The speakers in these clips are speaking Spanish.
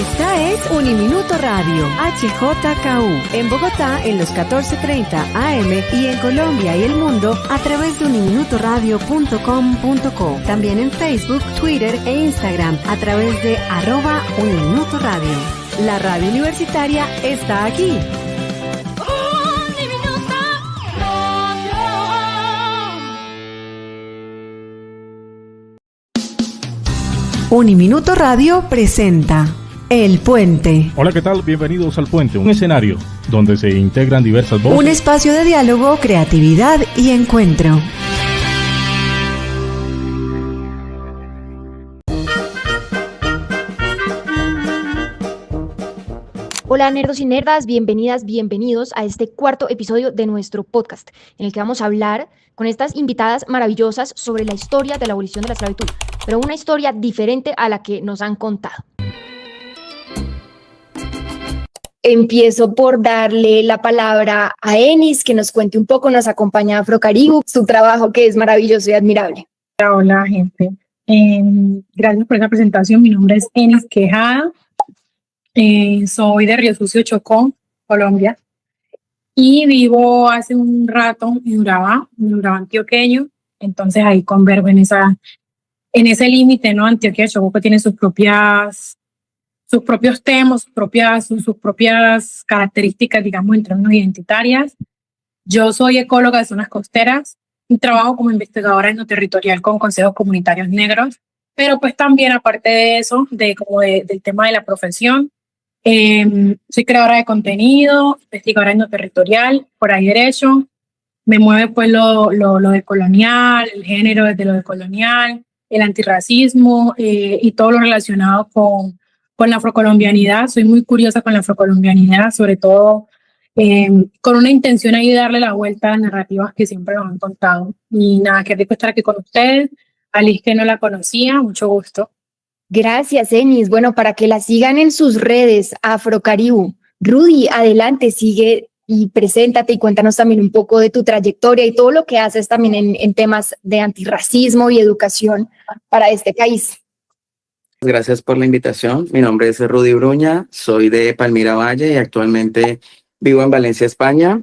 Esta es Uniminuto Radio, HJKU, en Bogotá en los 14:30 AM y en Colombia y el mundo a través de uniminutoradio.com.co. También en Facebook, Twitter e Instagram a través de @Uniminuto Radio. La radio universitaria está aquí. Uniminuto Radio presenta El Puente. Hola, ¿qué tal? Bienvenidos al Puente, un escenario donde se integran diversas voces. Un espacio de diálogo, creatividad y encuentro. Hola nerdos y nerdas, bienvenidas, bienvenidos a este cuarto episodio de nuestro podcast, en el que vamos a hablar con estas invitadas maravillosas sobre la historia de la abolición de la esclavitud, pero una historia diferente a la que nos han contado. Empiezo por darle la palabra a Enis, que nos cuente un poco, nos acompaña Afrocaribu, su trabajo que es maravilloso y admirable. Hola gente, gracias por esa presentación. Mi nombre es Enis Quejada. Soy de Río Sucio, Chocó, Colombia, y vivo hace un rato en Urabá antioqueño. Entonces ahí convergo en ese límite, ¿no? Antioquia, Chocó, que tiene sus propios temas, sus propias características, digamos, en términos identitarias. Yo soy ecóloga de zonas costeras y trabajo como investigadora etnoterritorial con consejos comunitarios negros, pero pues también, aparte de eso, del tema de la profesión, soy creadora de contenido, investigadora etnoterritorial, por ahí derecho. Me mueve pues lo decolonial, el género desde lo decolonial, el antirracismo y todo lo relacionado con la afrocolombianidad. Soy muy curiosa con la afrocolombianidad, sobre todo con una intención ahí de darle la vuelta a las narrativas que siempre nos han contado. Y nada, qué rico estar aquí con ustedes. Alice, que no la conocía, mucho gusto. Gracias, Enis. Bueno, para que la sigan en sus redes, Afrocaribu. Rudy, adelante, sigue y preséntate y cuéntanos también un poco de tu trayectoria y todo lo que haces también en temas de antirracismo y educación para este país. Gracias por la invitación. Mi nombre es Rudy Bruña, soy de Palmira Valle y actualmente vivo en Valencia, España.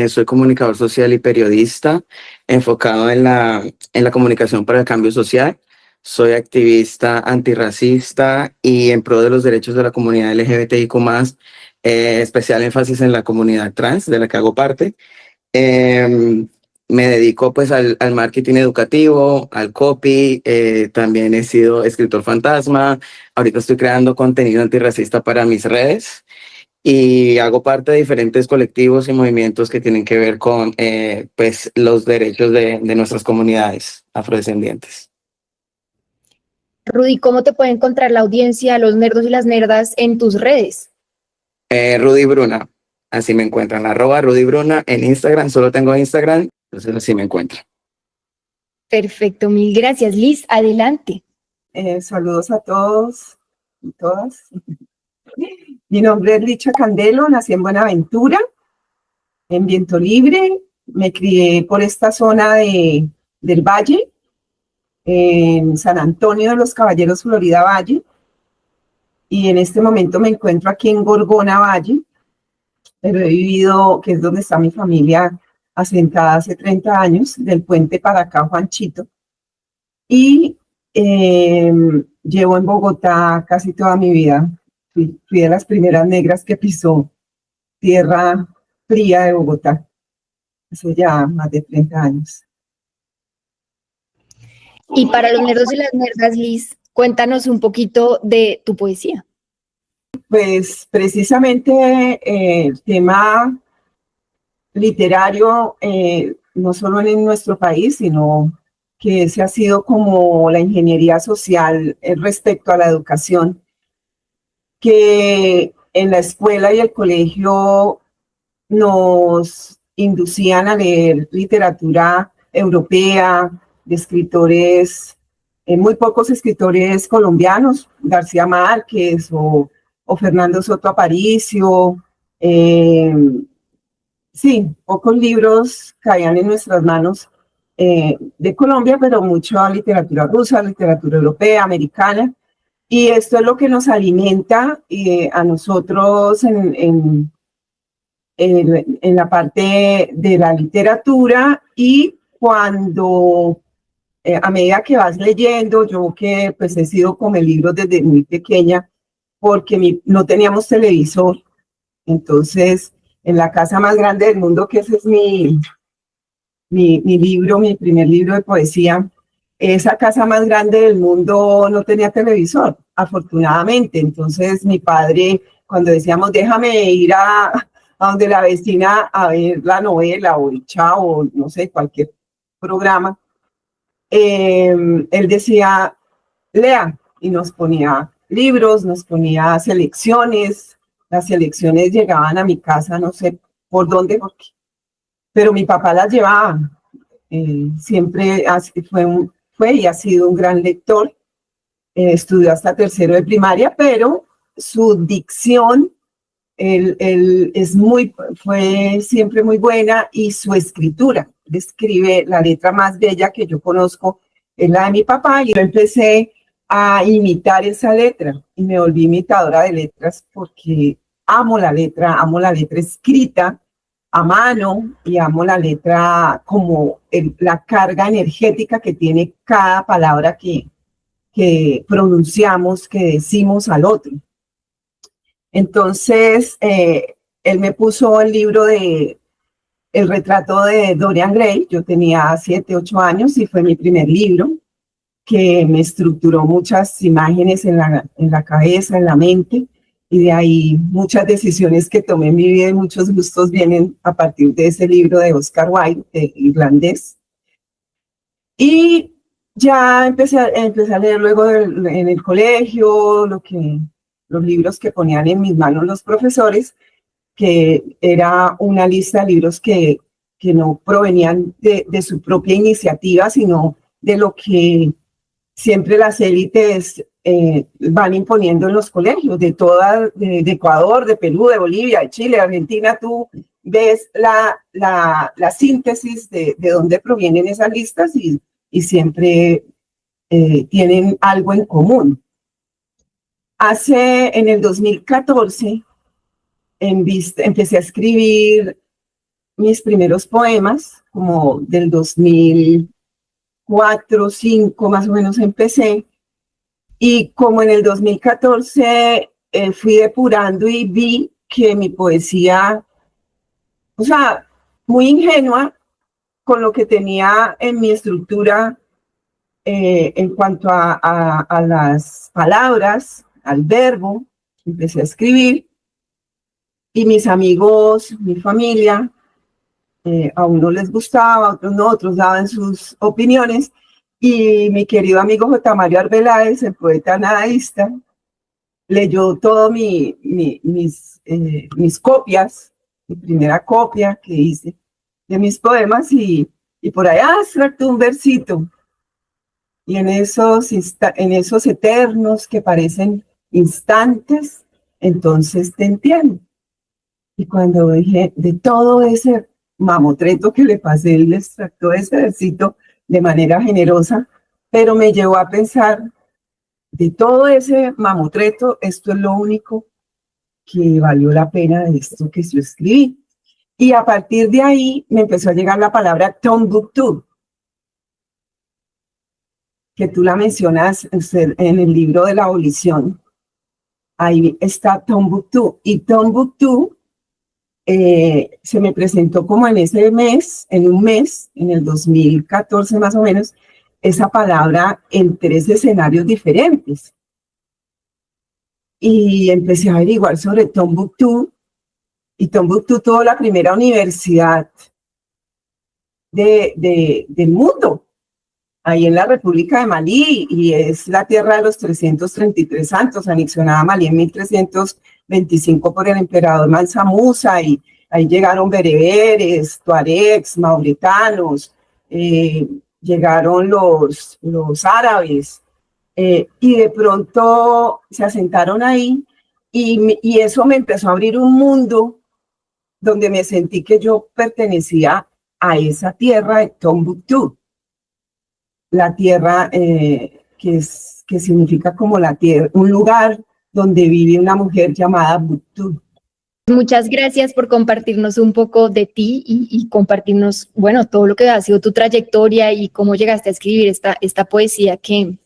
Soy comunicador social y periodista enfocado en la comunicación para el cambio social. Soy activista antirracista y en pro de los derechos de la comunidad LGBTIQ+, especial énfasis en la comunidad trans, de la que hago parte. Me dedico pues al marketing educativo, al copy, también he sido escritor fantasma. Ahorita estoy creando contenido antirracista para mis redes y hago parte de diferentes colectivos y movimientos que tienen que ver con pues los derechos de nuestras comunidades afrodescendientes. Rudy, ¿cómo te puede encontrar la audiencia, los nerdos y las nerdas en tus redes? Rudy Bruna, así me encuentran, @Rudy Bruna en Instagram. Solo tengo Instagram, entonces así me encuentran. Perfecto, mil gracias. Liz, adelante. Saludos a todos y todas. Mi nombre es Richa Candelo, nací en Buenaventura, en Viento Libre. Me crié por esta zona del Valle, en San Antonio de los Caballeros, Florida Valle. Y en este momento me encuentro aquí en Gorgona Valle, pero he vivido, que es donde está mi familia, asentada hace 30 años, del puente para acá, Juanchito. Y llevo en Bogotá casi toda mi vida. Fui de las primeras negras que pisó tierra fría de Bogotá, hace ya más de 30 años. Y para los nerdos y las nerdas, Liz, cuéntanos un poquito de tu poesía. Pues precisamente el tema literario, no solo en nuestro país, sino que ese ha sido como la ingeniería social respecto a la educación, que en la escuela y el colegio nos inducían a leer literatura europea, de escritores, muy pocos escritores colombianos, García Márquez o Fernando Soto Aparicio. Sí, pocos libros caían en nuestras manos de Colombia, pero mucha literatura rusa, literatura europea, americana. Y esto es lo que nos alimenta a nosotros en la parte de la literatura. Y cuando, a medida que vas leyendo, yo que pues he sido con el libro desde muy pequeña, porque no teníamos televisor, entonces en la casa más grande del mundo, que ese es mi libro, mi primer libro de poesía, esa casa más grande del mundo no tenía televisor, afortunadamente. Entonces mi padre, cuando decíamos, déjame ir a donde la vecina a ver la novela o el Chavo, o no sé, cualquier programa, él decía, lea, y nos ponía libros, nos ponía selecciones. Las selecciones llegaban a mi casa, no sé por dónde, pero mi papá las llevaba. Siempre fue y ha sido un gran lector. Estudió hasta tercero de primaria, pero su dicción fue siempre muy buena, y su escritura, escribe la letra más bella que yo conozco, es la de mi papá, y yo empecé a imitar esa letra y me volví imitadora de letras porque amo la letra escrita a mano, y amo la letra como la carga energética que tiene cada palabra que pronunciamos, que decimos al otro. Entonces, él me puso el libro el retrato de Dorian Gray. Yo tenía 7, 8 años y fue mi primer libro, que me estructuró muchas imágenes en la cabeza, en la mente, y de ahí muchas decisiones que tomé en mi vida y muchos gustos vienen a partir de ese libro de Oscar Wilde, de irlandés. Y ya empecé a leer luego en el colegio los libros que ponían en mis manos los profesores, que era una lista de libros que no provenían de su propia iniciativa, sino de lo que siempre las élites van imponiendo en los colegios, de Ecuador, de Perú, de Bolivia, de Chile, de Argentina. Tú ves la síntesis de dónde provienen esas listas, y siempre tienen algo en común. En el 2014, empecé a escribir mis primeros poemas, como del 2004, 2005 más o menos empecé, y como en el 2014 fui depurando y vi que mi poesía, o sea, muy ingenua con lo que tenía en mi estructura en cuanto a las palabras, al verbo, empecé a escribir, y mis amigos, mi familia, a unos les gustaba, a otros no, otros daban sus opiniones, y mi querido amigo J. Mario Arbeláez, el poeta nadaísta, leyó todo mis copias, mi primera copia que hice de mis poemas, y por allá extractó un versito, y en esos eternos que parecen instantes, entonces te entiendo. Y cuando dije, de todo ese mamotreto que le pasé, él le extractó ese versito de manera generosa, pero me llevó a pensar, de todo ese mamotreto, esto es lo único que valió la pena de esto que yo escribí. Y a partir de ahí me empezó a llegar la palabra Tombuctú, que tú la mencionas en el libro de la abolición. Ahí está Tombuctú, y Tombuctú se me presentó como en un mes, en el 2014 más o menos, esa palabra en 3 escenarios diferentes. Y empecé a averiguar sobre Tombuctú, y Tombuctú tuvo la primera universidad del mundo, ahí en la República de Malí, y es la tierra de los 333 santos, anexionada a Malí en 1325 por el emperador Mansa Musa, y ahí llegaron bereberes, tuaregs, mauretanos, llegaron los árabes, y de pronto se asentaron ahí, y eso me empezó a abrir un mundo donde me sentí que yo pertenecía a esa tierra de Tombuctú, la tierra que es que significa como la tierra, un lugar donde vive una mujer llamada Buctur. Muchas gracias por compartirnos un poco de ti y compartirnos, bueno, todo lo que ha sido tu trayectoria y cómo llegaste a escribir esta poesía que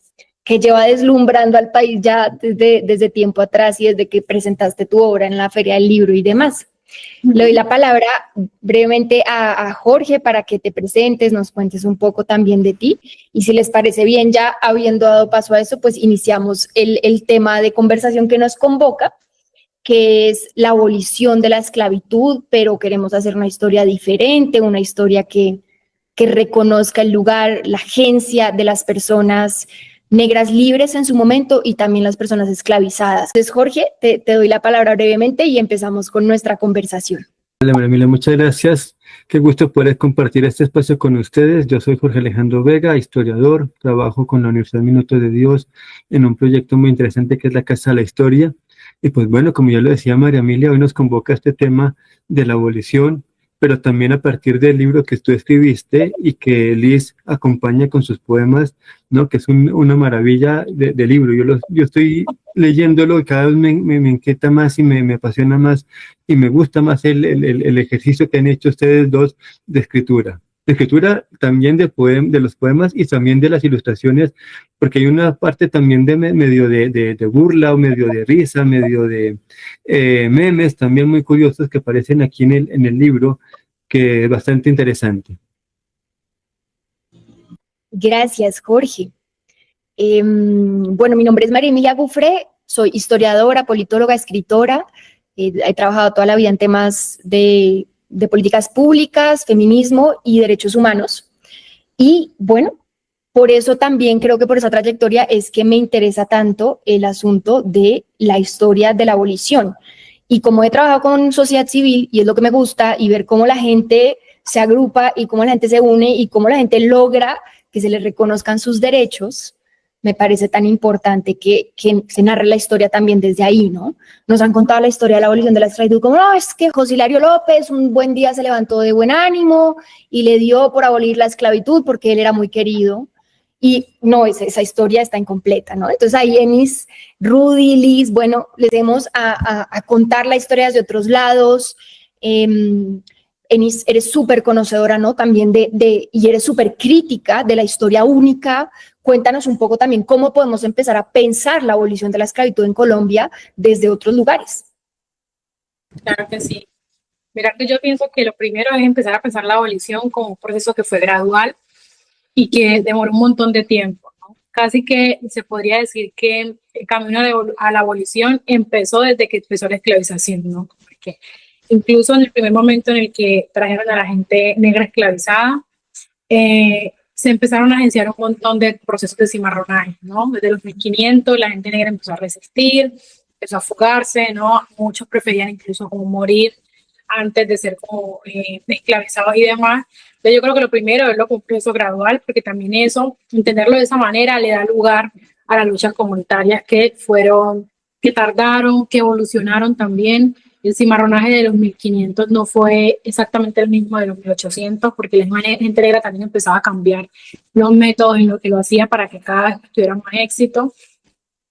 lleva deslumbrando al país ya desde tiempo atrás y desde que presentaste tu obra en la Feria del Libro y demás. Le doy la palabra brevemente a Jorge para que te presentes, nos cuentes un poco también de ti y si les parece bien, ya habiendo dado paso a eso, pues iniciamos el tema de conversación que nos convoca, que es la abolición de la esclavitud, pero queremos hacer una historia diferente, una historia que reconozca el lugar, la agencia de las personas negras libres en su momento y también las personas esclavizadas. Entonces, Jorge, te doy la palabra brevemente y empezamos con nuestra conversación. Hola, María Emilia, muchas gracias. Qué gusto poder compartir este espacio con ustedes. Yo soy Jorge Alejandro Vega, historiador, trabajo con la Universidad Minuto de Dios en un proyecto muy interesante que es la Casa de la Historia. Y pues bueno, como ya lo decía María Emilia, hoy nos convoca este tema de la abolición, pero también a partir del libro que tú escribiste y que Liz acompaña con sus poemas, ¿no? Que es una maravilla de libro. Yo estoy leyéndolo y cada vez me inquieta más y me apasiona más y me gusta más el ejercicio que han hecho ustedes dos de escritura. De escritura también de los poemas y también de las ilustraciones, porque hay una parte también de medio de burla o medio de risa, medio de memes también muy curiosos que aparecen aquí en el libro, que es bastante interesante. Gracias, Jorge. Bueno, mi nombre es María Emilia Gufré, soy historiadora, politóloga, escritora. He trabajado toda la vida en temas de políticas públicas, feminismo y derechos humanos. Y bueno, por eso también creo que por esa trayectoria es que me interesa tanto el asunto de la historia de la abolición. Y como he trabajado con sociedad civil, y es lo que me gusta, y ver cómo la gente se agrupa y cómo la gente se une y cómo la gente logra que se les reconozcan sus derechos, me parece tan importante que se narre la historia también desde ahí, ¿no? Nos han contado la historia de la abolición de la esclavitud como, no, es que José Hilario López un buen día se levantó de buen ánimo y le dio por abolir la esclavitud porque él era muy querido. Y no, esa historia está incompleta, ¿no? Entonces ahí Enis, Rudy, Liz, bueno, les vamos a contar la historia desde otros lados. Enis, eres súper conocedora, ¿no? También y eres súper crítica de la historia única. Cuéntanos un poco también cómo podemos empezar a pensar la abolición de la esclavitud en Colombia desde otros lugares. Claro que sí. Mira que yo pienso que lo primero es empezar a pensar la abolición como un proceso que fue gradual y que demoró un montón de tiempo, ¿no? Casi que se podría decir que el camino a la abolición empezó desde que empezó la esclavización, ¿no? Porque incluso en el primer momento en el que trajeron a la gente negra esclavizada, se empezaron a agenciar un montón de procesos de cimarronaje, ¿no? Desde los 1500 la gente negra empezó a resistir, empezó a fugarse, ¿no? Muchos preferían incluso como morir antes de ser como esclavizados y demás. Entonces yo creo que lo primero es lo un proceso gradual, porque también eso, entenderlo de esa manera, le da lugar a las luchas comunitarias que tardaron, que evolucionaron también. El cimarronaje de los 1500 no fue exactamente el mismo de los 1800, porque la gente negra también empezaba a cambiar los métodos en lo que lo hacía para que cada vez tuviera más éxito.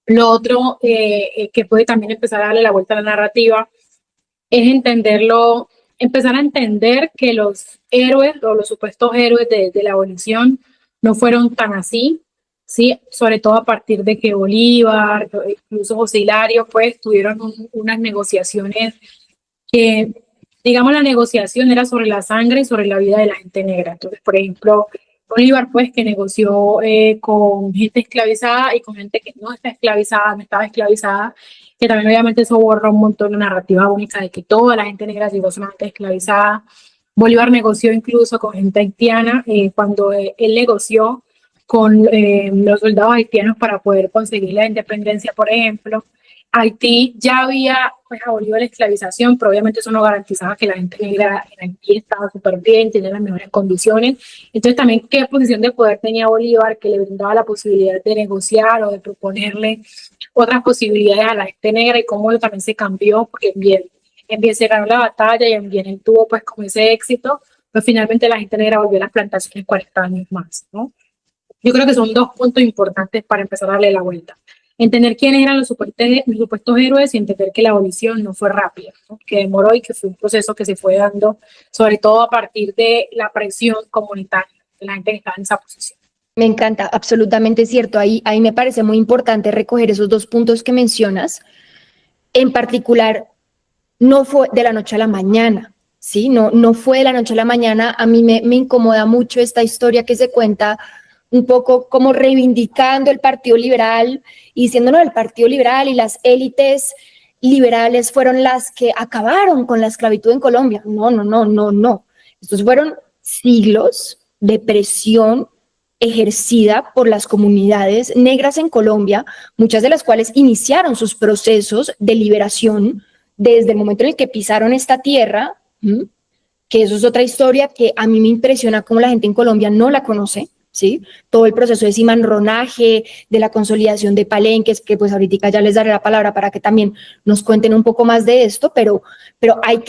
Lo otro que puede también empezar a darle la vuelta a la narrativa es empezar a entender que los héroes o los supuestos héroes de la abolición no fueron tan así, ¿sí? Sobre todo a partir de que Bolívar, incluso José Hilario, pues tuvieron unas negociaciones que, digamos, la negociación era sobre la sangre y sobre la vida de la gente negra. Entonces, por ejemplo, Bolívar, pues, que negoció con gente esclavizada y con gente que no estaba esclavizada, que también obviamente eso borra un montón la narrativa única de que toda la gente negra llegó solamente esclavizada. Bolívar negoció incluso con gente haitiana, cuando él negoció con los soldados haitianos para poder conseguir la independencia, por ejemplo. Haití ya había pues abolido la esclavización, pero obviamente eso no garantizaba que la gente negra en Haití estaba súper bien, tenía las mejores condiciones. Entonces también qué posición de poder tenía Bolívar, que le brindaba la posibilidad de negociar o de proponerle otras posibilidades a la gente negra, y cómo también se cambió, porque en bien se ganó la batalla y en bien él tuvo pues como ese éxito, pero finalmente la gente negra volvió a las plantaciones 40 años más, ¿no? Yo creo que son dos puntos importantes para empezar a darle la vuelta. Entender quiénes eran los supuestos héroes y entender que la abolición no fue rápida, ¿no? Que demoró y que fue un proceso que se fue dando, sobre todo a partir de la presión comunitaria de la gente que estaba en esa posición. Me encanta, absolutamente cierto. Ahí me parece muy importante recoger esos dos puntos que mencionas. En particular, no fue de la noche a la mañana, ¿sí? No fue de la noche a la mañana. A mí me incomoda mucho esta historia que se cuenta un poco como reivindicando el Partido Liberal y diciendo, no, el Partido Liberal y las élites liberales fueron las que acabaron con la esclavitud en Colombia. No. Estos fueron siglos de presión ejercida por las comunidades negras en Colombia, muchas de las cuales iniciaron sus procesos de liberación desde el momento en el que pisaron esta tierra, que eso es otra historia que a mí me impresiona cómo la gente en Colombia no la conoce, ¿sí? Todo el proceso de cimarronaje, de la consolidación de palenques, que pues ahorita ya les daré la palabra para que también nos cuenten un poco más de esto, pero hay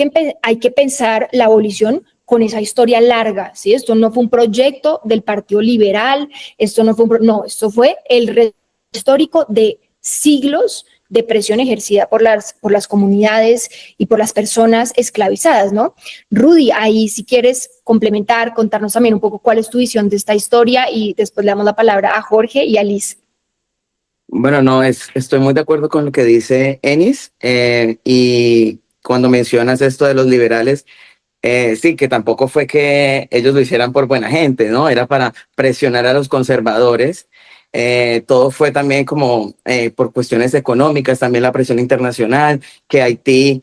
que pensar la abolición con esa historia larga, ¿sí? Esto no fue un proyecto del Partido Liberal, esto fue el resto histórico de siglos de presión ejercida por las comunidades y por las personas esclavizadas, ¿no? Rudy, ahí si quieres complementar, contarnos también un poco cuál es tu visión de esta historia y después le damos la palabra a Jorge y a Liz. Bueno, no, estoy muy de acuerdo con lo que dice Enis, y cuando mencionas esto de los liberales, sí, que tampoco fue que ellos lo hicieran por buena gente, ¿no? Era para presionar a los conservadores. Todo fue también como por cuestiones económicas, también la presión internacional, que Haití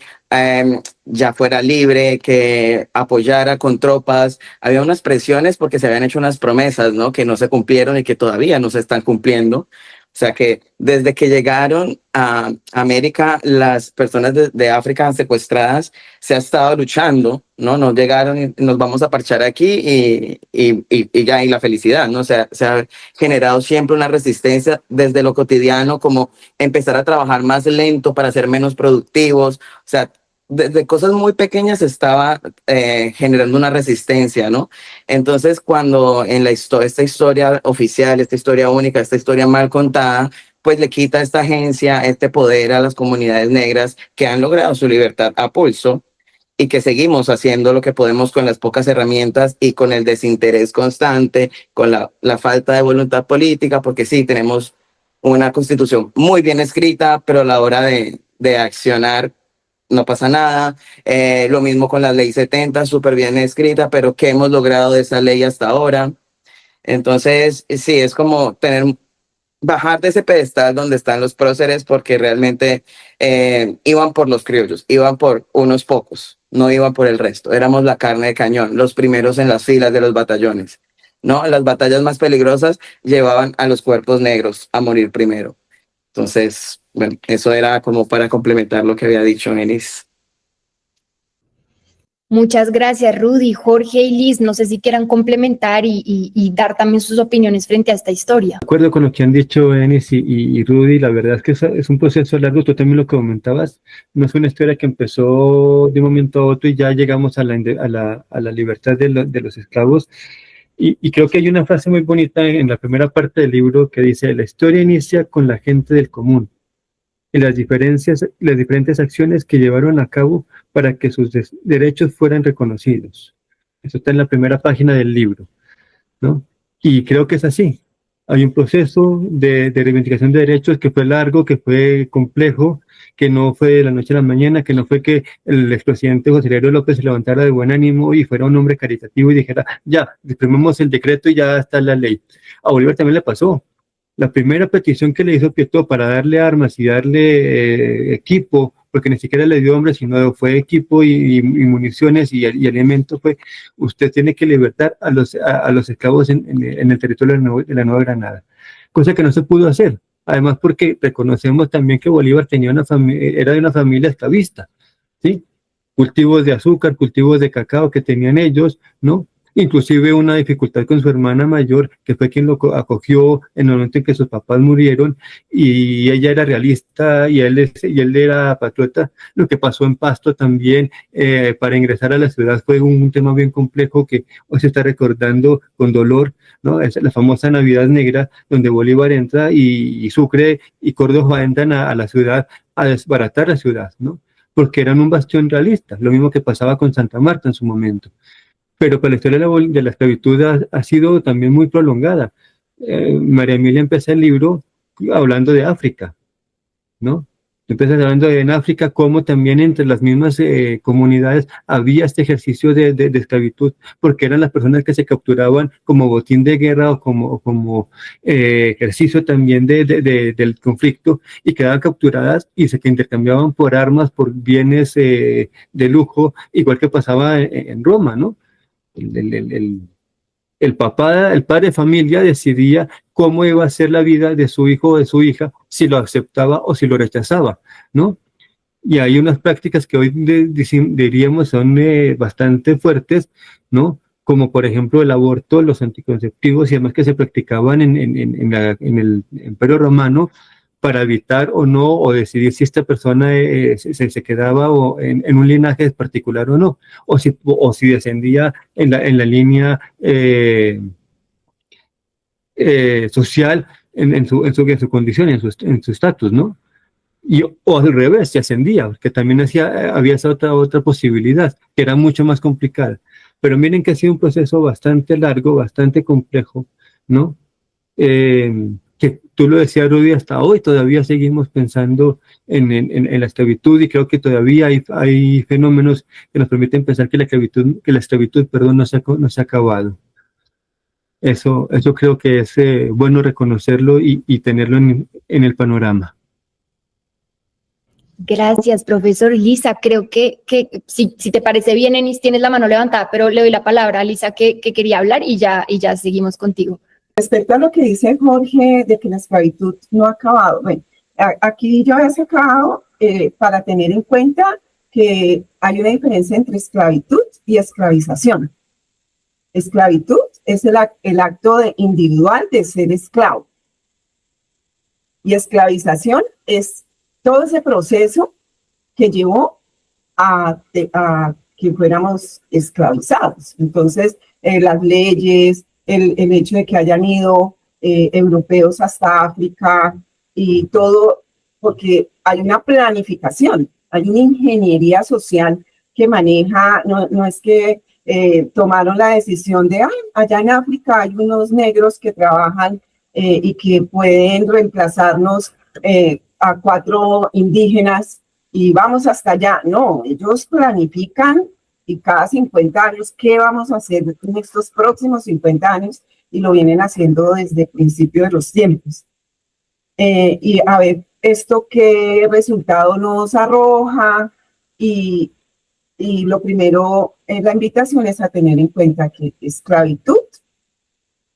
ya fuera libre, que apoyara con tropas. Había unas presiones porque se habían hecho unas promesas, ¿no? Que no se cumplieron y que todavía no se están cumpliendo. O sea que desde que llegaron a América, las personas de África secuestradas se ha estado luchando, ¿no? Nos llegaron y nos vamos a parchar aquí y ya, y la felicidad, ¿no? O sea, se ha generado siempre una resistencia desde lo cotidiano, como empezar a trabajar más lento para ser menos productivos. O sea, desde cosas muy pequeñas estaba generando una resistencia, ¿no? Entonces, cuando en esta historia oficial, esta historia única, esta historia mal contada, pues le quita esta agencia, este poder a las comunidades negras que han logrado su libertad a pulso y que seguimos haciendo lo que podemos con las pocas herramientas y con el desinterés constante, con la falta de voluntad política, porque sí, tenemos una constitución muy bien escrita, pero a la hora de accionar no pasa nada. Lo mismo con la ley 70, súper bien escrita, pero ¿qué hemos logrado de esa ley hasta ahora? Entonces, sí, es como bajar de ese pedestal donde están los próceres, porque realmente iban por los criollos, iban por unos pocos, no iban por el resto. Éramos la carne de cañón, los primeros en las filas de los batallones, ¿no? Las batallas más peligrosas llevaban a los cuerpos negros a morir primero. Entonces, bueno, eso era como para complementar lo que había dicho Enis. Muchas gracias, Rudy, Jorge y Liz. No sé si quieran complementar y dar también sus opiniones frente a esta historia. De acuerdo con lo que han dicho Enis y Rudy, la verdad es que es un proceso largo. Tú también lo comentabas, no es una historia que empezó de un momento a otro y ya llegamos a la libertad de los esclavos. Y creo que hay una frase muy bonita en la primera parte del libro que dice: la historia inicia con la gente del común y las diferentes acciones que llevaron a cabo para que sus derechos fueran reconocidos. Eso está en la primera página del libro, ¿no? Y creo que es así. Hay un proceso de reivindicación de derechos que fue largo, que fue complejo, que no fue de la noche a la mañana, que no fue que el expresidente José Gregorio López se levantara de buen ánimo y fuera un hombre caritativo y dijera, ya, firmemos el decreto y ya está la ley. A Bolívar también le pasó. La primera petición que le hizo Pietó para darle armas y darle equipo, porque ni siquiera le dio hombres, sino fue equipo y municiones y alimentos, fue: usted tiene que libertar a los esclavos en el territorio de la Nueva Granada. Cosa que no se pudo hacer. Además, porque reconocemos también que Bolívar era de una familia esclavista, ¿sí? Cultivos de azúcar, cultivos de cacao que tenían ellos, ¿no? inclusive una dificultad con su hermana mayor, que fue quien lo acogió en el momento en que sus papás murieron, y ella era realista y él era patriota. Lo que pasó en Pasto también, para ingresar a la ciudad, fue un tema bien complejo que hoy se está recordando con dolor, ¿no? Es la famosa Navidad Negra, donde Bolívar entra y Sucre y Córdoba entran a la ciudad a desbaratar la ciudad, ¿no? Porque eran un bastión realista, lo mismo que pasaba con Santa Marta en su momento. Pero la historia de la esclavitud ha sido también muy prolongada. María Emilia empieza el libro hablando de África, ¿no? Empiezas hablando de en África cómo también entre las mismas comunidades había este ejercicio de esclavitud, porque eran las personas que se capturaban como botín de guerra o como ejercicio también del conflicto, y quedaban capturadas y se intercambiaban por armas, por bienes de lujo, igual que pasaba en Roma, ¿no? El padre de familia decidía cómo iba a ser la vida de su hijo o de su hija, si lo aceptaba o si lo rechazaba, ¿no? Y hay unas prácticas que hoy diríamos son bastante fuertes, ¿no? Como por ejemplo el aborto, los anticonceptivos y demás que se practicaban en el Imperio Romano, para evitar o no, o decidir si esta persona se quedaba en un linaje particular o no, o si descendía en la línea social, en su condición, en su estatus, ¿no? O al revés, se ascendía, porque también había esa otra posibilidad, que era mucho más complicada. Pero miren que ha sido un proceso bastante largo, bastante complejo, ¿no? Que tú lo decías, Rudy, hasta hoy todavía seguimos pensando en la esclavitud, y creo que todavía hay fenómenos que nos permiten pensar que la esclavitud, no se ha acabado. Eso creo que es bueno reconocerlo y tenerlo en el panorama. Gracias, profesor. Lisa, creo que si te parece bien, Enis, tienes la mano levantada, pero le doy la palabra a Lisa que quería hablar, y ya seguimos contigo. Respecto a lo que dice Jorge de que la esclavitud no ha acabado, bueno, aquí yo he sacado para tener en cuenta que hay una diferencia entre esclavitud y esclavización. Esclavitud es el acto individual de ser esclavo, y esclavización es todo ese proceso que llevó a que fuéramos esclavizados. Entonces, las leyes, el hecho de que hayan ido europeos hasta África y todo, porque hay una planificación, hay una ingeniería social que maneja, no es que tomaron la decisión de, allá en África hay unos negros que trabajan y que pueden reemplazarnos a 4 indígenas y vamos hasta allá. No, ellos planifican, y cada 50 años, ¿qué vamos a hacer en estos próximos 50 años? Y lo vienen haciendo desde el principio de los tiempos. Y a ver, esto qué resultado nos arroja, y lo primero, la invitación es a tener en cuenta que esclavitud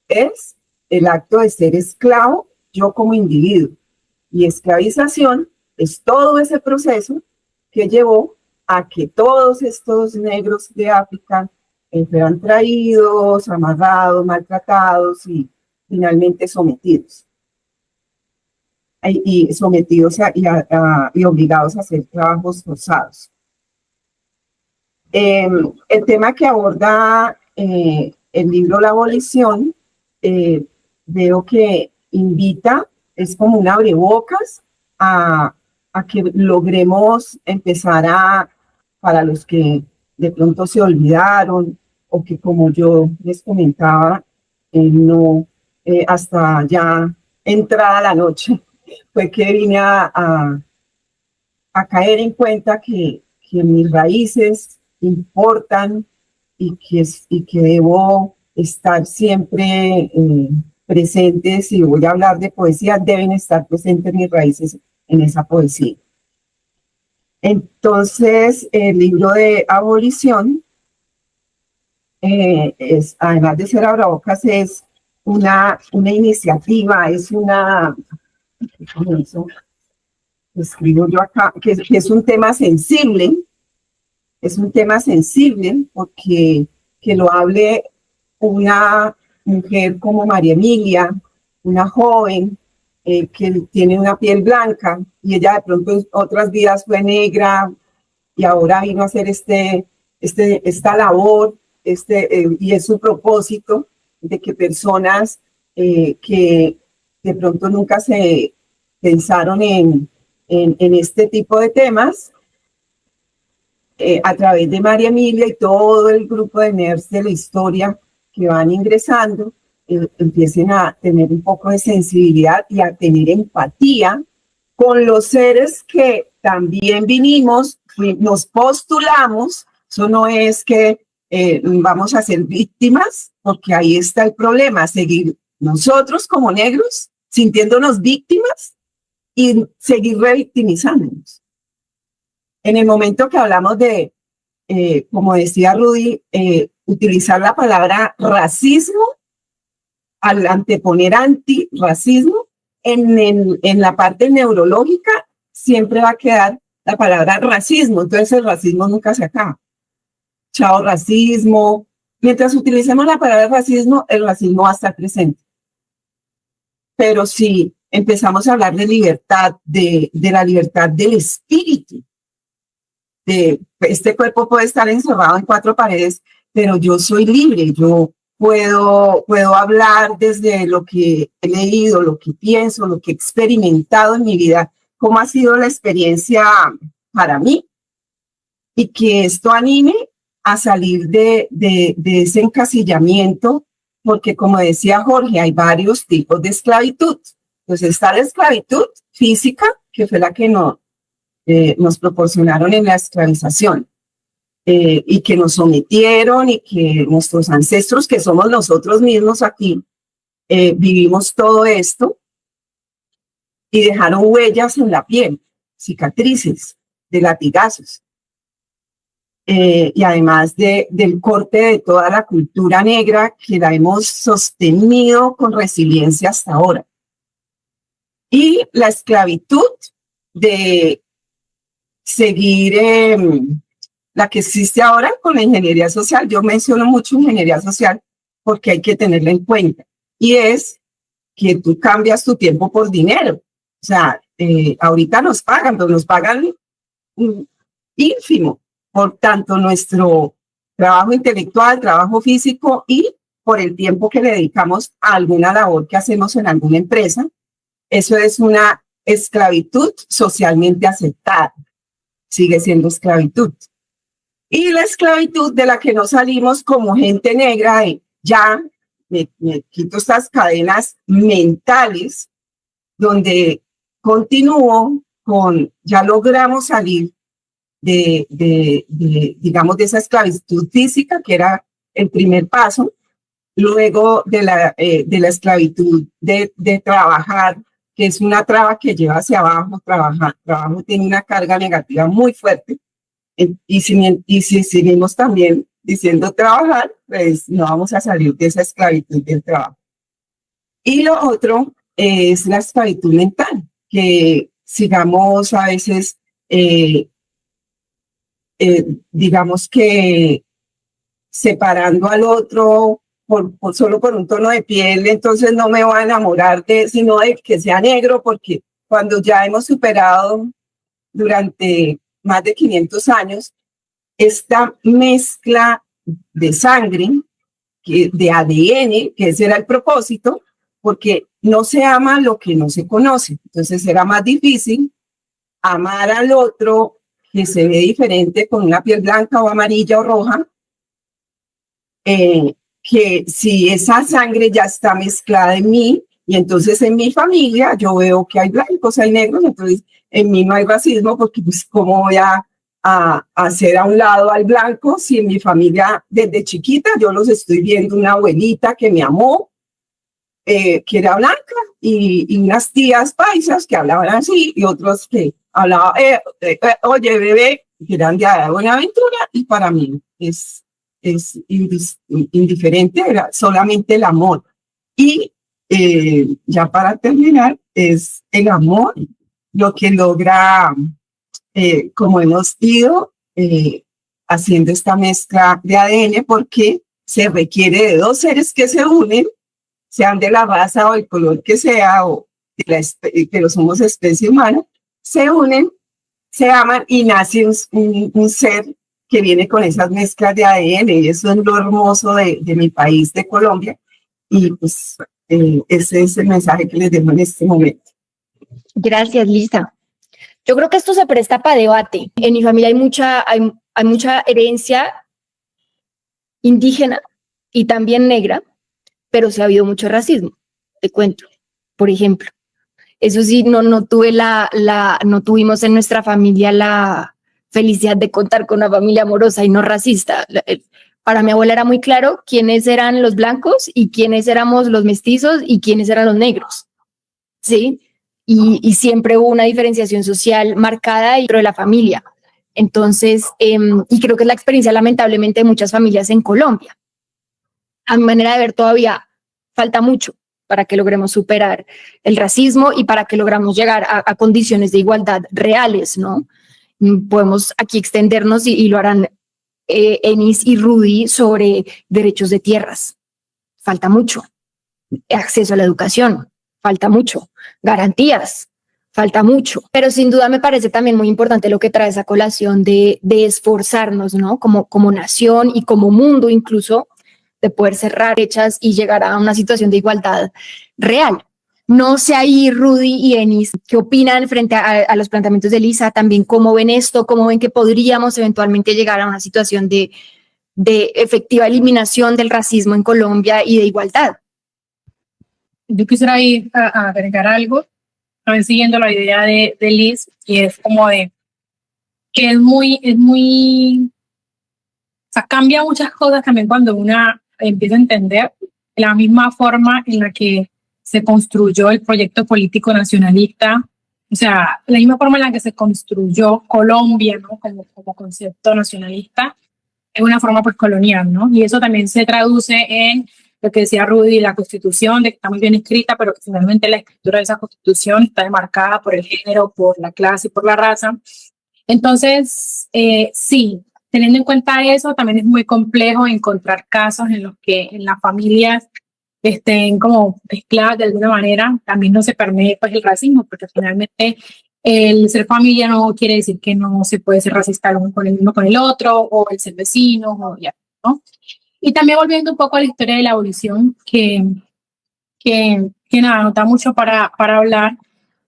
es el acto de ser esclavo yo como individuo, y esclavización es todo ese proceso que llevó a que todos estos negros de África fueran traídos, amarrados, maltratados y finalmente sometidos. Y sometidos y obligados a hacer trabajos forzados. El tema que aborda el libro La Abolición, veo que invita, es como un abrebocas a que logremos empezar para los que de pronto se olvidaron, o que, como yo les comentaba, no, hasta ya entrada la noche, fue que vine a caer en cuenta que mis raíces importan, y que debo estar siempre presentes. Si voy a hablar de poesía, deben estar presentes mis raíces en esa poesía. Entonces, el libro de Abolición, además de ser abrebocas, es una iniciativa, es una, escribo yo acá, que es un tema sensible, porque que lo hable una mujer como María Emilia, una joven que tiene una piel blanca y ella de pronto en otras vidas fue negra y ahora vino a hacer esta labor, y es su propósito de que personas que de pronto nunca se pensaron en este tipo de temas, a través de María Emilia y todo el grupo de nerds de la historia que van ingresando, empiecen a tener un poco de sensibilidad y a tener empatía con los seres que también vinimos, nos postulamos. Eso no es que vamos a ser víctimas, porque ahí está el problema, seguir nosotros como negros sintiéndonos víctimas y seguir revictimizándonos. En el momento que hablamos de, como decía Rudy, utilizar la palabra racismo al anteponer antirracismo, en la parte neurológica siempre va a quedar la palabra racismo, entonces el racismo nunca se acaba. Chao racismo. Mientras utilicemos la palabra racismo, el racismo va a estar presente. Pero si empezamos a hablar de libertad, de la libertad del espíritu, este cuerpo puede estar encerrado en 4 paredes, pero yo soy libre, yo puedo hablar desde lo que he leído, lo que pienso, lo que he experimentado en mi vida, cómo ha sido la experiencia para mí, y que esto anime a salir de ese encasillamiento, porque como decía Jorge, hay varios tipos de esclavitud. Entonces está la esclavitud física, que fue la que nos proporcionaron en la esclavización, y que nos sometieron, y que nuestros ancestros, que somos nosotros mismos aquí, vivimos todo esto y dejaron huellas en la piel, cicatrices de latigazos. Y además del corte de toda la cultura negra que la hemos sostenido con resiliencia hasta ahora. Y la esclavitud de seguir la que existe ahora con la ingeniería social. Yo menciono mucho ingeniería social porque hay que tenerla en cuenta. Y es que tú cambias tu tiempo por dinero. O sea, ahorita nos pagan, pero nos pagan ínfimo por tanto nuestro trabajo intelectual, trabajo físico y por el tiempo que le dedicamos a alguna labor que hacemos en alguna empresa. Eso es una esclavitud socialmente aceptada. Sigue siendo esclavitud. Y la esclavitud de la que no salimos como gente negra, ya me quito estas cadenas mentales, donde continúo con, ya logramos salir digamos, de esa esclavitud física, que era el primer paso, luego de la esclavitud de trabajar, que es una traba que lleva hacia abajo. Trabajo tiene una carga negativa muy fuerte, y si seguimos también diciendo trabajar, pues no vamos a salir de esa esclavitud del trabajo. Y lo otro es la esclavitud mental, que sigamos a veces, digamos que separando al otro solo por un tono de piel, entonces no me voy a enamorar sino de que sea negro, porque cuando ya hemos superado durante más de 500 años esta mezcla de sangre, de ADN, que ese era el propósito, porque no se ama lo que no se conoce. Entonces era más difícil amar al otro que se ve diferente, con una piel blanca o amarilla o roja, que si esa sangre ya está mezclada en mí, y entonces en mi familia yo veo que hay blancos, hay negros, entonces en mí no hay racismo, porque pues cómo voy a hacer a un lado al blanco si en mi familia desde chiquita yo los estoy viendo, una abuelita que me amó, que era blanca, y unas tías paisas que hablaban así, y otros que hablaban, oye bebé, que eran de Buenaventura, y para mí es indiferente, era solamente el amor. Y ya para terminar, es el amor lo que logra, como hemos ido haciendo esta mezcla de ADN, porque se requiere de dos seres que se unen, sean de la raza o el color que sea, o pero somos especie humana, se unen, se aman y nace un ser que viene con esas mezclas de ADN, y eso es lo hermoso de mi país, de Colombia, y pues ese es el mensaje que les dejo en este momento. Gracias, Lisa. Yo creo que esto se presta para debate. En mi familia hay mucha herencia indígena y también negra, pero sí ha habido mucho racismo. Te cuento, por ejemplo. Eso sí, no tuvimos en nuestra familia la felicidad de contar con una familia amorosa y no racista. Para mi abuela era muy claro quiénes eran los blancos y quiénes éramos los mestizos y quiénes eran los negros, ¿sí? Y siempre hubo una diferenciación social marcada dentro de la familia. Entonces, y creo que es la experiencia lamentablemente de muchas familias en Colombia. A mi manera de ver, todavía falta mucho para que logremos superar el racismo y para que logramos llegar a condiciones de igualdad reales, ¿no? Podemos aquí extendernos y lo harán Enis y Rudy sobre derechos de tierras. Falta mucho. Acceso a la educación. Falta mucho. Garantías. Falta mucho. Pero sin duda me parece también muy importante lo que trae esa colación de esforzarnos, ¿no? Como nación y como mundo incluso, de poder cerrar brechas y llegar a una situación de igualdad real. No sé ahí, Rudy y Enis, ¿qué opinan frente a los planteamientos de Lisa? También, ¿cómo ven esto? ¿Cómo ven que podríamos eventualmente llegar a una situación de efectiva eliminación del racismo en Colombia y de igualdad? Yo quisiera ir a agregar algo, también siguiendo la idea de Liz, y es como de que es muy, o sea, cambia muchas cosas también cuando una empieza a entender la misma forma en la que se construyó el proyecto político nacionalista, o sea, la misma forma en la que se construyó Colombia, ¿no? Como concepto nacionalista, es una forma pues colonial, ¿no? Y eso también se traduce en lo que decía Rudy, la Constitución, de que está muy bien escrita, pero que finalmente la escritura de esa Constitución está demarcada por el género, por la clase y por la raza. Entonces, sí, teniendo en cuenta eso, también es muy complejo encontrar casos en los que en las familias estén como mezcladas de alguna manera, también no se permite pues, el racismo, porque finalmente el ser familia no quiere decir que no se puede ser racista el uno con el otro, o el ser vecino, o ya, ¿no? Y también volviendo un poco a la historia de la abolición, que nada, nos da mucho para hablar.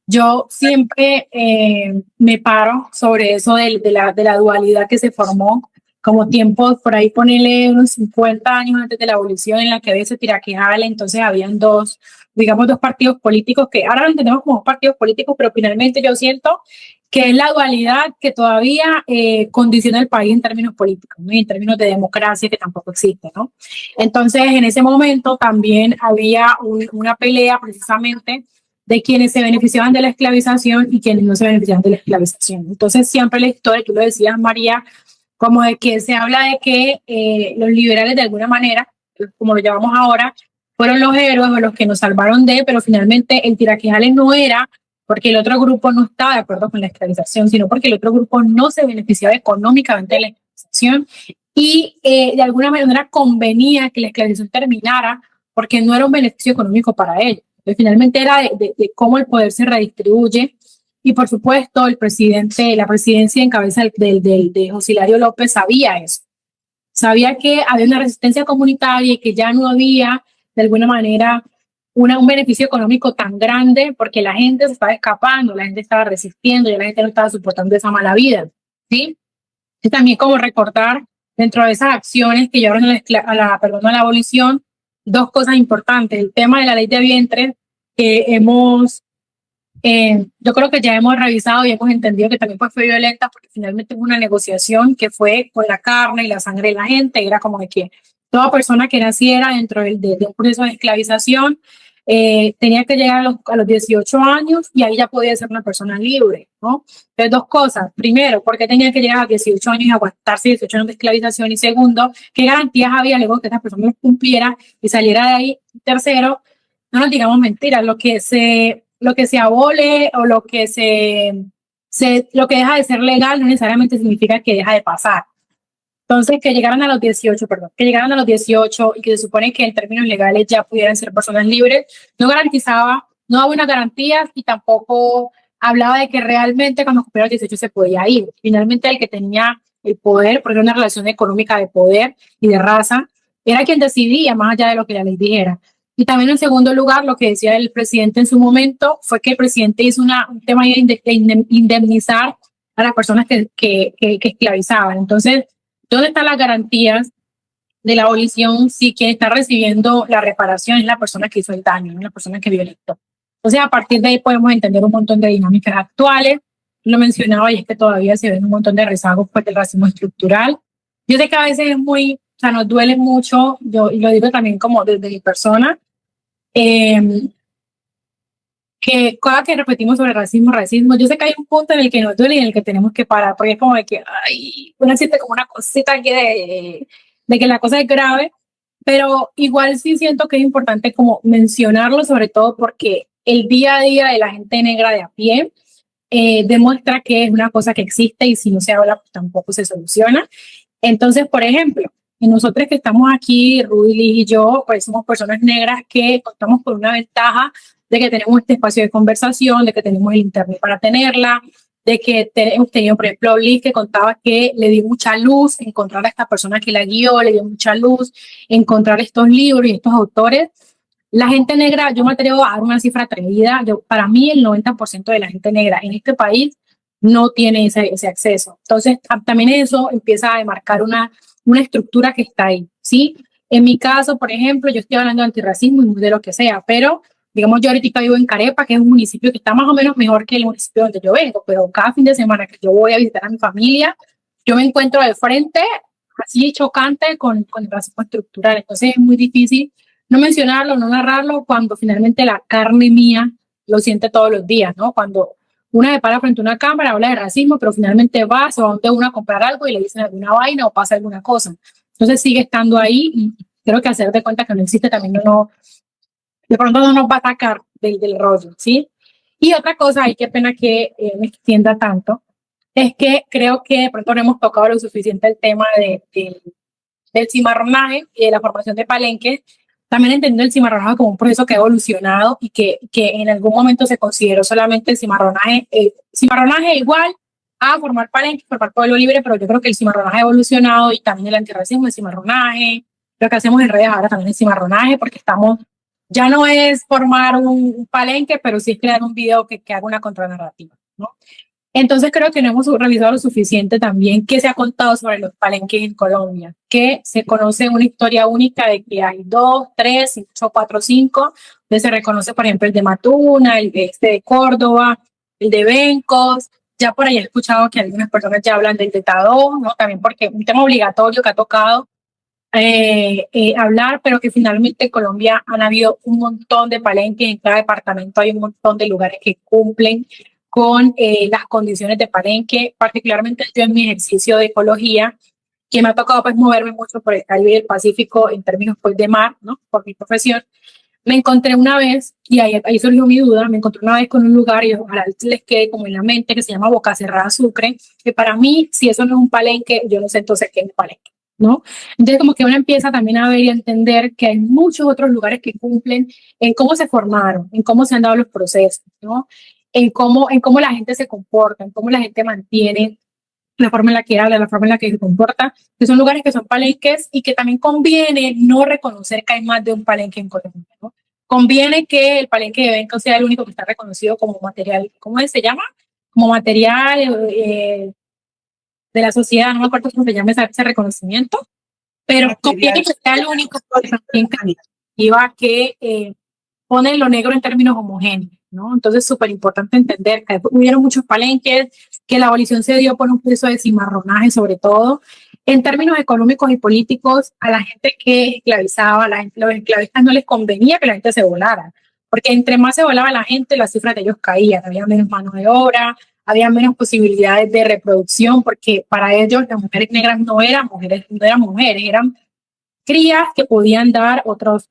Yo siempre me paro sobre eso de la dualidad que se formó como tiempos, por ahí ponerle unos 50 años antes de la abolición, en la que había ese tiraquejal, entonces habían dos partidos políticos que ahora lo entendemos como partidos políticos, pero finalmente yo siento que es la dualidad que todavía condiciona el país en términos políticos, ¿no? Y en términos de democracia, que tampoco existe, ¿no? Entonces, en ese momento también había una pelea precisamente de quienes se beneficiaban de la esclavización y quienes no se beneficiaban de la esclavización. Entonces, siempre la historia, tú lo decías, María, como de que se habla de que los liberales de alguna manera, como lo llamamos ahora, fueron los héroes o los que nos salvaron pero finalmente el tiraquejales no era porque el otro grupo no estaba de acuerdo con la esclavización, sino porque el otro grupo no se beneficiaba económicamente de la esclavización y de alguna manera convenía que la esclavización terminara porque no era un beneficio económico para ellos. Entonces, finalmente era de cómo el poder se redistribuye. Y por supuesto, la presidencia en cabeza de José Hilario López sabía eso. Sabía que había una resistencia comunitaria y que ya no había, de alguna manera, un beneficio económico tan grande porque la gente se estaba escapando, la gente estaba resistiendo, ya la gente no estaba soportando esa mala vida, ¿sí? Y también como recordar, dentro de esas acciones que llevaron a la abolición, dos cosas importantes. El tema de la ley de vientres, que yo creo que ya hemos revisado y hemos entendido que también pues, fue violenta porque finalmente hubo una negociación que fue con la carne y la sangre de la gente. Era como de que toda persona que naciera dentro de un proceso de esclavización tenía que llegar a los 18 años y ahí ya podía ser una persona libre, ¿no? Entonces, dos cosas. Primero, ¿por qué tenía que llegar a 18 años y aguantarse 18 años de esclavización? Y segundo, ¿qué garantías había luego que esa persona los cumpliera y saliera de ahí? Y tercero, no nos digamos mentiras, lo que se abole o lo que deja de ser legal no necesariamente significa que deja de pasar. Entonces, que llegaran a los 18, perdón, que llegaran a los 18 y que se supone que en términos legales ya pudieran ser personas libres, no garantizaba, no daba unas garantías y tampoco hablaba de que realmente cuando cumplieron los 18 se podía ir. Finalmente, el que tenía el poder, porque era una relación económica de poder y de raza, era quien decidía más allá de lo que la ley dijera. Y también en segundo lugar, lo que decía el presidente en su momento fue que el presidente hizo un tema de indemnizar a las personas que esclavizaban. Entonces, ¿dónde están las garantías de la abolición si quien está recibiendo la reparación es la persona que hizo el daño, no la persona que violentó? Entonces, a partir de ahí podemos entender un montón de dinámicas actuales. Lo mencionaba y es que todavía se ven un montón de rezagos pues, del racismo estructural. Yo sé que a veces es muy, o sea, nos duele mucho, yo y lo digo también como desde mi persona, que cosas que repetimos sobre racismo, yo sé que hay un punto en el que nos duele y en el que tenemos que parar, porque es como de que, ay, uno siente como una cosita aquí de que la cosa es grave, pero igual sí siento que es importante como mencionarlo, sobre todo porque el día a día de la gente negra de a pie demuestra que es una cosa que existe y si no se habla, pues tampoco se soluciona. Entonces, por ejemplo, nosotros que estamos aquí, Rudy, Liz y yo, pues somos personas negras que contamos con una ventaja de que tenemos este espacio de conversación, de que tenemos el internet para tenerla, de que hemos tenido, por ejemplo, Liz que contaba que le dio mucha luz encontrar a esta persona que la guió, le dio mucha luz encontrar estos libros y estos autores. La gente negra, yo me atrevo a dar una cifra atrevida, para mí el 90% de la gente negra en este país no tiene ese acceso. Entonces, también eso empieza a demarcar una estructura que está ahí, ¿sí? En mi caso, por ejemplo, yo estoy hablando de antirracismo y de lo que sea, pero digamos, yo ahorita vivo en Carepa, que es un municipio que está más o menos mejor que el municipio donde yo vengo, pero cada fin de semana que yo voy a visitar a mi familia, yo me encuentro de frente, así chocante, con el racismo estructural. Entonces es muy difícil no mencionarlo, no narrarlo, cuando finalmente la carne mía lo siente todos los días, ¿no? Cuando una se para frente a una cámara, habla de racismo, pero finalmente se va donde uno a comprar algo y le dicen alguna vaina o pasa alguna cosa. Entonces sigue estando ahí y creo que hacer de cuenta que no existe también de pronto no nos va a sacar del rollo, ¿sí? Y otra cosa, y qué pena que me extienda tanto, es que creo que de pronto no hemos tocado lo suficiente el tema del cimarronaje y de la formación de palenques, también entendiendo el cimarronaje como un proceso que ha evolucionado y que en algún momento se consideró solamente el cimarronaje igual a formar palenques, formar pueblo libre, pero yo creo que el cimarronaje ha evolucionado y también el antirracismo, el cimarronaje, lo que hacemos en redes ahora también es cimarronaje, porque ya no es formar un palenque, pero sí es crear un video que haga una contranarrativa, ¿no? Entonces creo que no hemos revisado lo suficiente también que se ha contado sobre los palenques en Colombia, que se conoce una historia única de que hay 2, 3, 8, 4, 5, donde se reconoce, por ejemplo, el de Matuna, el de Córdoba, el de Bencos. Ya por ahí he escuchado que algunas personas ya hablan del de Tadó, ¿no? También porque un tema obligatorio que ha tocado hablar, pero que finalmente en Colombia han habido un montón de palenques, en cada departamento hay un montón de lugares que cumplen con las condiciones de palenque, particularmente yo en mi ejercicio de ecología, que me ha tocado pues moverme mucho por el Caribe y el Pacífico en términos pues de mar, ¿no? Por mi profesión. Me encontré una vez, y ahí surgió mi duda, me encontré una vez con un lugar, y ojalá les quede como en la mente, que se llama Boca Cerrada Sucre, que para mí, si eso no es un palenque, yo no sé entonces qué es un palenque, ¿no? Entonces como que uno empieza también a ver y a entender que hay muchos otros lugares que cumplen en cómo se formaron, en cómo se han dado los procesos, ¿no? En cómo la gente se comporta, en cómo la gente mantiene la forma en la que habla, la forma en la que se comporta, que son lugares que son palenques y que también conviene no reconocer que hay más de un palenque en Colombia, ¿no? Conviene que el palenque de Benco sea el único que está reconocido como material, ¿cómo se llama? Como material de la sociedad, no me acuerdo cómo se llama ese reconocimiento, pero conviene que sea el único que pone lo negro en términos homogéneos, ¿no? Entonces, súper importante entender que hubieron muchos palenques, que la abolición se dio por un proceso de cimarronaje, sobre todo, en términos económicos y políticos, a la gente que esclavizaba, los esclavistas no les convenía que la gente se volara, porque entre más se volaba la gente, las cifras de ellos caían, había menos mano de obra, había menos posibilidades de reproducción, porque para ellos las mujeres negras no eran mujeres, eran crías que podían dar otros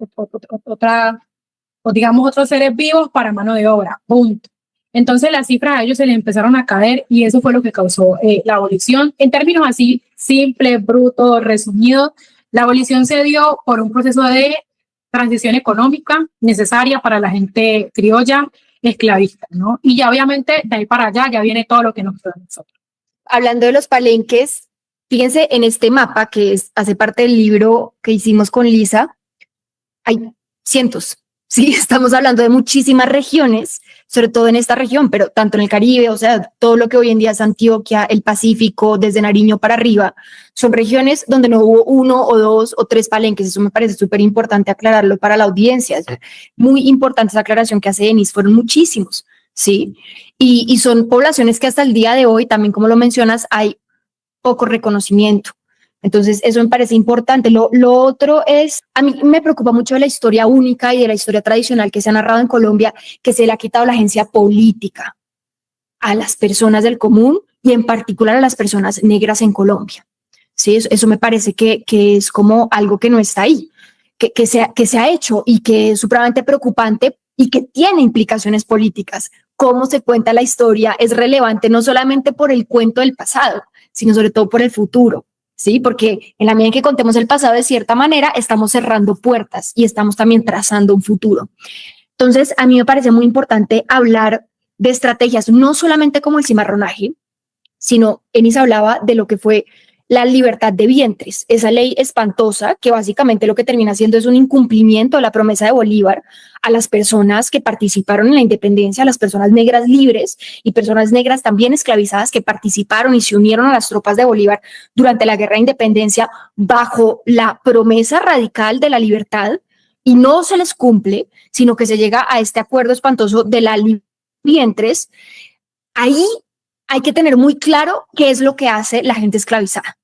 seres vivos para mano de obra, punto. Entonces las cifras a ellos se les empezaron a caer y eso fue lo que causó la abolición. En términos así simple, bruto, resumido. La abolición se dio por un proceso de transición económica necesaria para la gente criolla esclavista, ¿no? Y ya obviamente de ahí para allá ya viene todo lo que nos queda a nosotros. Hablando de los palenques, fíjense en este mapa hace parte del libro que hicimos con Lisa, hay cientos, sí, estamos hablando de muchísimas regiones, sobre todo en esta región, pero tanto en el Caribe, o sea, todo lo que hoy en día es Antioquia, el Pacífico, desde Nariño para arriba, son regiones donde no hubo 1 o 2 o 3 palenques. Eso me parece súper importante aclararlo para la audiencia. Es muy importante esa aclaración que hace Denise, fueron muchísimos, ¿sí? Y son poblaciones que hasta el día de hoy, también como lo mencionas, hay poco reconocimiento. Entonces, eso me parece importante. Lo otro es, a mí me preocupa mucho de la historia única y de la historia tradicional que se ha narrado en Colombia, que se le ha quitado la agencia política a las personas del común y en particular a las personas negras en Colombia. Sí, eso me parece que es como algo que no está ahí, que se ha hecho y que es supremamente preocupante y que tiene implicaciones políticas. Cómo se cuenta la historia es relevante no solamente por el cuento del pasado, sino sobre todo por el futuro. Sí, porque en la medida en que contemos el pasado de cierta manera, estamos cerrando puertas y estamos también trazando un futuro. Entonces, a mí me parece muy importante hablar de estrategias, no solamente como el cimarronaje, sino Enis hablaba de lo que fue la libertad de vientres, esa ley espantosa que básicamente lo que termina haciendo es un incumplimiento de la promesa de Bolívar a las personas que participaron en la independencia, a las personas negras libres y personas negras también esclavizadas que participaron y se unieron a las tropas de Bolívar durante la guerra de independencia bajo la promesa radical de la libertad, y no se les cumple, sino que se llega a este acuerdo espantoso de la ley de vientres. Ahí hay que tener muy claro qué es lo que hace la gente esclavizada,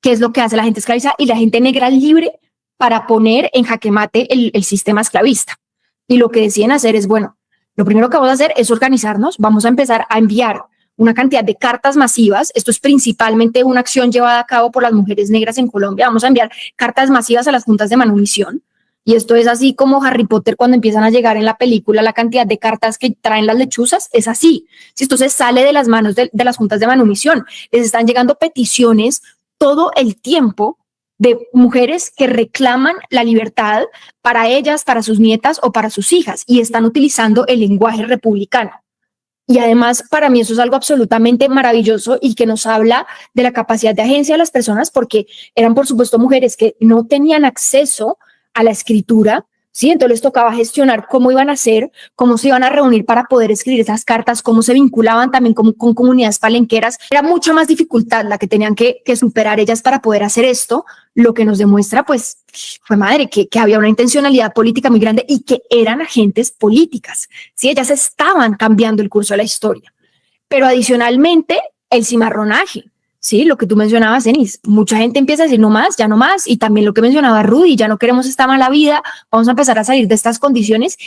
qué es lo que hace la gente esclavizada y la gente negra libre para poner en jaque mate el sistema esclavista. Y lo que deciden hacer es, bueno, lo primero que vamos a hacer es organizarnos, vamos a empezar a enviar una cantidad de cartas masivas. Esto es principalmente una acción llevada a cabo por las mujeres negras en Colombia. Vamos a enviar cartas masivas a las juntas de manumisión. Y esto es así como Harry Potter cuando empiezan a llegar en la película la cantidad de cartas que traen las lechuzas, es así. Si esto se sale de las manos de las juntas de manumisión, les están llegando peticiones todo el tiempo de mujeres que reclaman la libertad para ellas, para sus nietas o para sus hijas, y están utilizando el lenguaje republicano. Y además, para mí eso es algo absolutamente maravilloso y que nos habla de la capacidad de agencia de las personas, porque eran, por supuesto, mujeres que no tenían acceso a la escritura, ¿sí? Entonces les tocaba gestionar cómo iban a hacer, cómo se iban a reunir para poder escribir esas cartas, cómo se vinculaban también con comunidades palenqueras. Era mucha más dificultad la que tenían que superar ellas para poder hacer esto, lo que nos demuestra, pues, fue madre, que había una intencionalidad política muy grande y que eran agentes políticas, ¿sí? Ellas estaban cambiando el curso de la historia. Pero adicionalmente, el cimarronaje. Sí, lo que tú mencionabas, Denise, mucha gente empieza a decir no más, ya no más, y también lo que mencionaba Rudy, ya no queremos esta mala vida, vamos a empezar a salir de estas condiciones,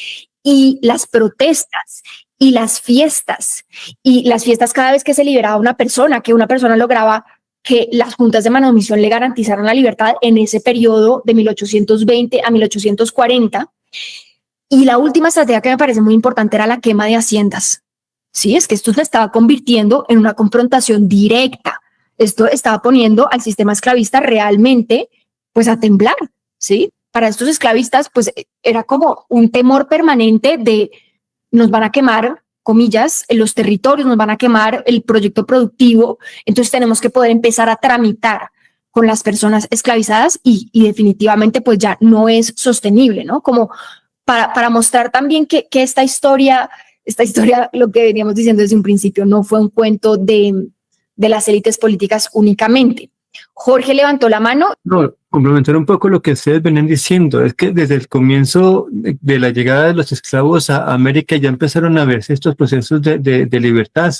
y las protestas y las fiestas cada vez que se liberaba una persona, que una persona lograba que las juntas de manumisión le garantizaran la libertad en ese periodo de 1820 a 1840. Y la última estrategia que me parece muy importante era la quema de haciendas. Sí, es que esto se estaba convirtiendo en una confrontación directa. Esto estaba poniendo al sistema esclavista realmente, pues, a temblar, ¿sí? Para estos esclavistas, pues, era como un temor permanente de nos van a quemar, comillas, los territorios, nos van a quemar el proyecto productivo, entonces tenemos que poder empezar a tramitar con las personas esclavizadas y definitivamente, pues, ya no es sostenible, ¿no? Como para mostrar también que esta historia, lo que veníamos diciendo desde un principio, no fue un cuento de las élites políticas únicamente. Jorge levantó la mano. No, complementar un poco lo que ustedes venían diciendo, es que desde el comienzo de la llegada de los esclavos a América ya empezaron a verse estos procesos de libertad.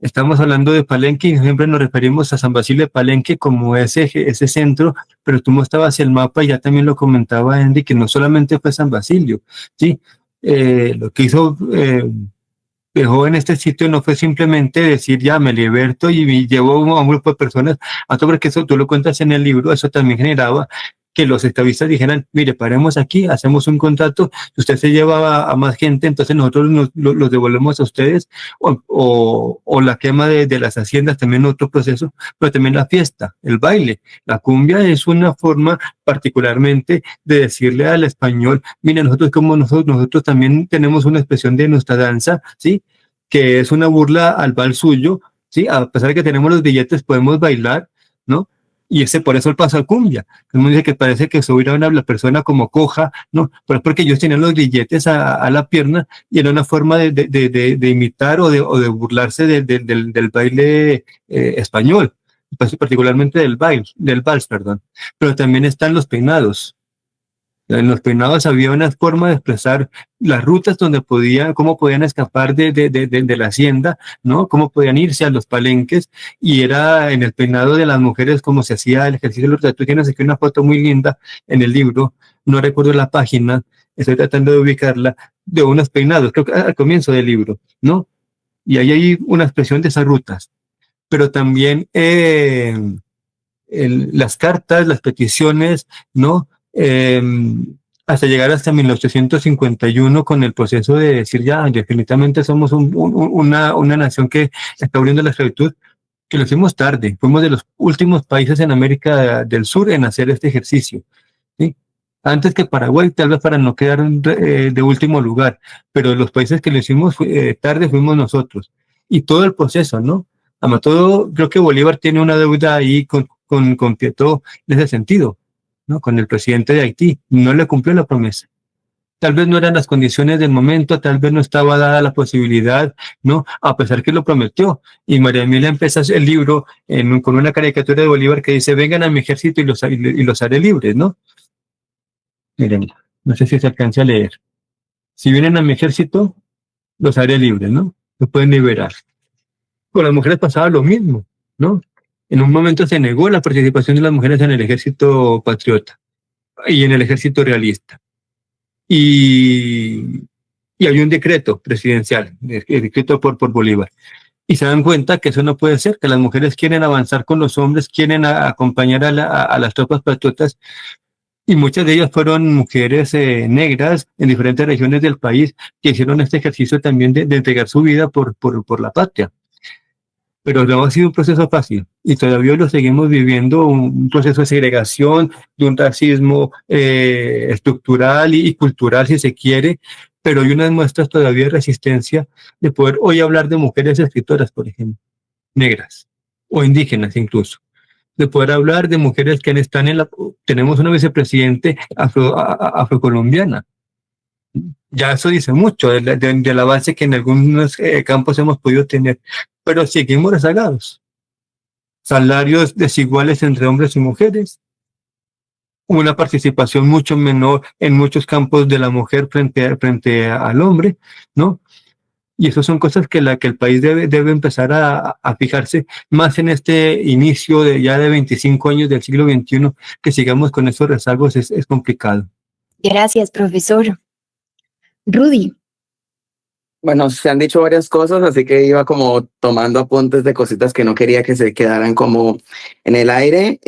Estamos hablando de Palenque y siempre nos referimos a San Basilio de Palenque como ese centro, pero tú mostrabas el mapa y ya también lo comentaba Andy, que no solamente fue San Basilio, ¿sí? Lo que hizo dejó en este sitio no fue simplemente decir ya me liberto y me llevo a un grupo de personas, a todo, porque eso tú lo cuentas en el libro, eso también generaba que los esclavistas dijeran, mire, paremos aquí, hacemos un contrato, si usted se lleva a más gente, entonces nosotros los devolvemos a ustedes, o la quema de las haciendas, también otro proceso, pero también la fiesta, el baile. La cumbia es una forma particularmente de decirle al español, mire, nosotros también tenemos una expresión de nuestra danza, ¿sí? Que es una burla al vals suyo, ¿sí? A pesar de que tenemos los billetes, podemos bailar, ¿no? Y por eso el paso a cumbia. Uno dice que parece que subir a la persona como coja, ¿no? Pero es porque ellos tenían los grilletes a la pierna y era una forma de imitar o de burlarse del baile español, particularmente del vals, perdón. Pero también están los peinados. En los peinados había una forma de expresar las rutas donde cómo podían escapar de la hacienda, ¿no? Cómo podían irse a los palenques, y era en el peinado de las mujeres como se hacía el ejercicio de los. Tú tienes aquí una foto muy linda en el libro, no recuerdo la página, estoy tratando de ubicarla, de unos peinados, creo que al comienzo del libro, ¿no? Y ahí hay una expresión de esas rutas. Pero también las cartas, las peticiones, ¿no? Hasta llegar hasta 1851 con el proceso de decir ya definitivamente somos una nación que está abriendo la esclavitud, que lo hicimos tarde, fuimos de los últimos países en América del Sur en hacer este ejercicio, ¿sí? Antes que Paraguay, tal vez para no quedar de último lugar, pero los países que lo hicimos tarde fuimos nosotros, y todo el proceso, ¿no? Además, creo que Bolívar tiene una deuda ahí con Pietó en ese sentido, ¿no? Con el presidente de Haití, no le cumplió la promesa. Tal vez no eran las condiciones del momento, tal vez no estaba dada la posibilidad, ¿no? A pesar que lo prometió. Y María Emilia empieza el libro con una caricatura de Bolívar que dice, vengan a mi ejército y los haré libres, ¿no? Miren, no sé si se alcanza a leer. Si vienen a mi ejército, los haré libres, ¿no? Los pueden liberar. Con las mujeres pasaba lo mismo, ¿no? En un momento se negó la participación de las mujeres en el ejército patriota y en el ejército realista. Y hay un decreto presidencial, escrito por Bolívar. Y se dan cuenta que eso no puede ser, que las mujeres quieren avanzar con los hombres, quieren acompañar a las tropas patriotas, y muchas de ellas fueron mujeres negras en diferentes regiones del país que hicieron este ejercicio también de entregar su vida por la patria. Pero no ha sido un proceso fácil y todavía lo seguimos viviendo, un proceso de segregación, de un racismo estructural y cultural, si se quiere, pero hay unas muestras todavía de resistencia de poder hoy hablar de mujeres escritoras, por ejemplo, negras o indígenas incluso, de poder hablar de mujeres que están tenemos una vicepresidente afrocolombiana. Ya eso dice mucho del avance que en algunos campos hemos podido tener, pero seguimos rezagados. Salarios desiguales entre hombres y mujeres, una participación mucho menor en muchos campos de la mujer frente al hombre, ¿no? Y eso son cosas que el país debe empezar a fijarse más en este inicio ya de 25 años del siglo XXI, que sigamos con esos rezagos es complicado. Gracias, profesor. Rudy. Bueno, se han dicho varias cosas, así que iba como tomando apuntes de cositas que no quería que se quedaran como en el aire.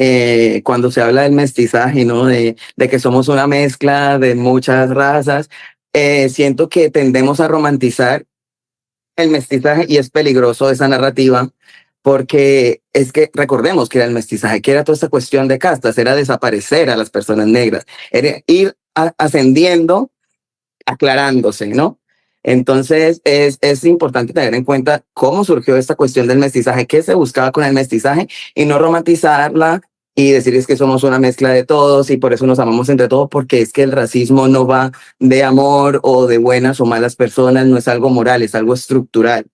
Cuando se habla del mestizaje, ¿no? De que somos una mezcla de muchas razas, siento que tendemos a romantizar el mestizaje y es peligroso esa narrativa, porque es que recordemos que era el mestizaje, que era toda esta cuestión de castas, era desaparecer a las personas negras, era ir ascendiendo, aclarándose, ¿no? Entonces es importante tener en cuenta cómo surgió esta cuestión del mestizaje, qué se buscaba con el mestizaje y no romantizarla y decir es que somos una mezcla de todos y por eso nos amamos entre todos, porque es que el racismo no va de amor o de buenas o malas personas, no es algo moral, es algo estructural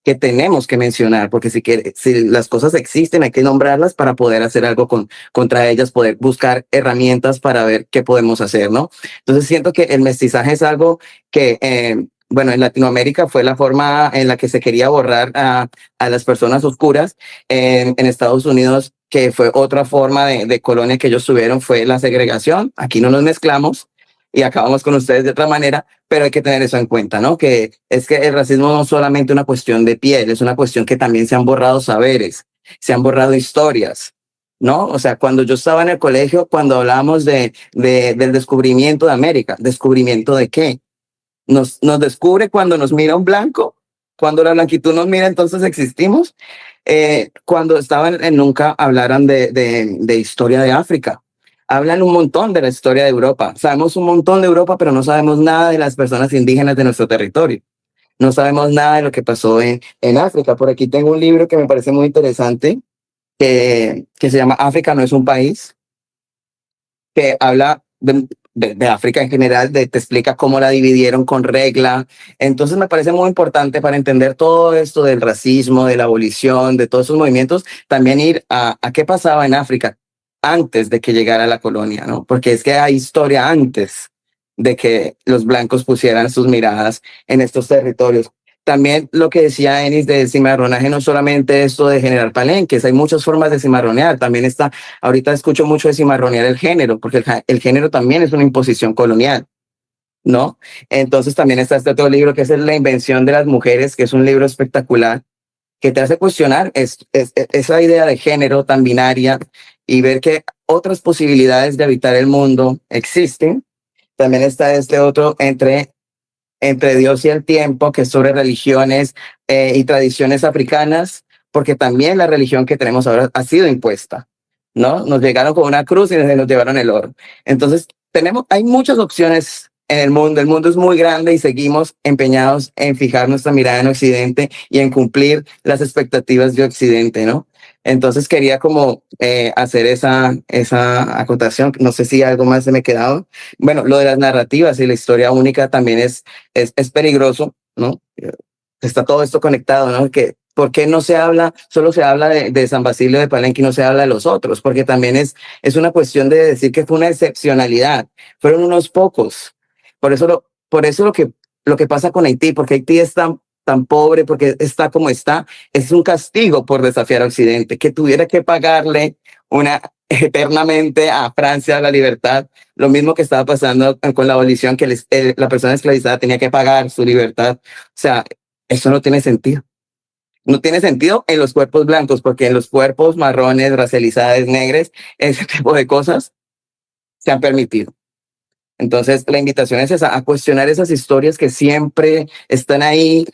que tenemos que mencionar, porque si las cosas existen hay que nombrarlas para poder hacer algo contra ellas, poder buscar herramientas para ver qué podemos hacer, ¿no? Entonces siento que el mestizaje es algo que, bueno, en Latinoamérica fue la forma en la que se quería borrar a las personas oscuras. En Estados Unidos, que fue otra forma de colonia que ellos tuvieron, fue la segregación. Aquí no nos mezclamos y acabamos con ustedes de otra manera, pero hay que tener eso en cuenta, ¿no? Que es que el racismo no es solamente una cuestión de piel, es una cuestión que también se han borrado saberes, se han borrado historias, ¿no? O sea, cuando yo estaba en el colegio, cuando hablábamos del descubrimiento de América, ¿descubrimiento de qué? Nos descubre cuando nos mira un blanco, cuando la blanquitud nos mira, entonces existimos. Cuando estaban nunca hablaran de historia de África. Hablan un montón de la historia de Europa. Sabemos un montón de Europa, pero no sabemos nada de las personas indígenas de nuestro territorio. No sabemos nada de lo que pasó en África. Por aquí tengo un libro que me parece muy interesante, que se llama África no es un país, que habla de África en general, te explica cómo la dividieron con regla. Entonces me parece muy importante para entender todo esto del racismo, de la abolición, de todos esos movimientos, también ir a qué pasaba en África antes de que llegara la colonia, ¿no? Porque es que hay historia antes de que los blancos pusieran sus miradas en estos territorios. También lo que decía Enis de cimarronaje, no solamente esto de generar palenques, hay muchas formas de cimarronear. También está, ahorita escucho mucho de cimarronear el género, porque el género también es una imposición colonial, ¿no? Entonces también está este otro libro que es La invención de las mujeres, que es un libro espectacular, que te hace cuestionar esa idea de género tan binaria y ver que otras posibilidades de habitar el mundo existen. También está este otro entre Dios y el tiempo, que es sobre religiones y tradiciones africanas, porque también la religión que tenemos ahora ha sido impuesta, ¿no? Nos llegaron con una cruz y nos llevaron el oro. Entonces, hay muchas opciones en el mundo es muy grande y seguimos empeñados en fijar nuestra mirada en Occidente y en cumplir las expectativas de Occidente, ¿no? Entonces quería como hacer esa acotación. No sé si algo más se me ha quedado. Bueno, lo de las narrativas y la historia única también es peligroso, ¿no? Está todo esto conectado, ¿no? Que, ¿por qué no se habla, solo se habla de San Basilio de Palenque y no se habla de los otros? Porque también es una cuestión de decir que fue una excepcionalidad. Fueron unos pocos. Por eso lo que pasa con Haití, porque Haití es tan pobre, porque está como está, es un castigo por desafiar a Occidente, que tuviera que pagarle eternamente a Francia la libertad, lo mismo que estaba pasando con la abolición, que la persona esclavizada tenía que pagar su libertad. O sea, eso no tiene sentido. No tiene sentido en los cuerpos blancos, porque en los cuerpos marrones, racializados, negros, ese tipo de cosas se han permitido. Entonces, la invitación es esa, a cuestionar esas historias que siempre están ahí,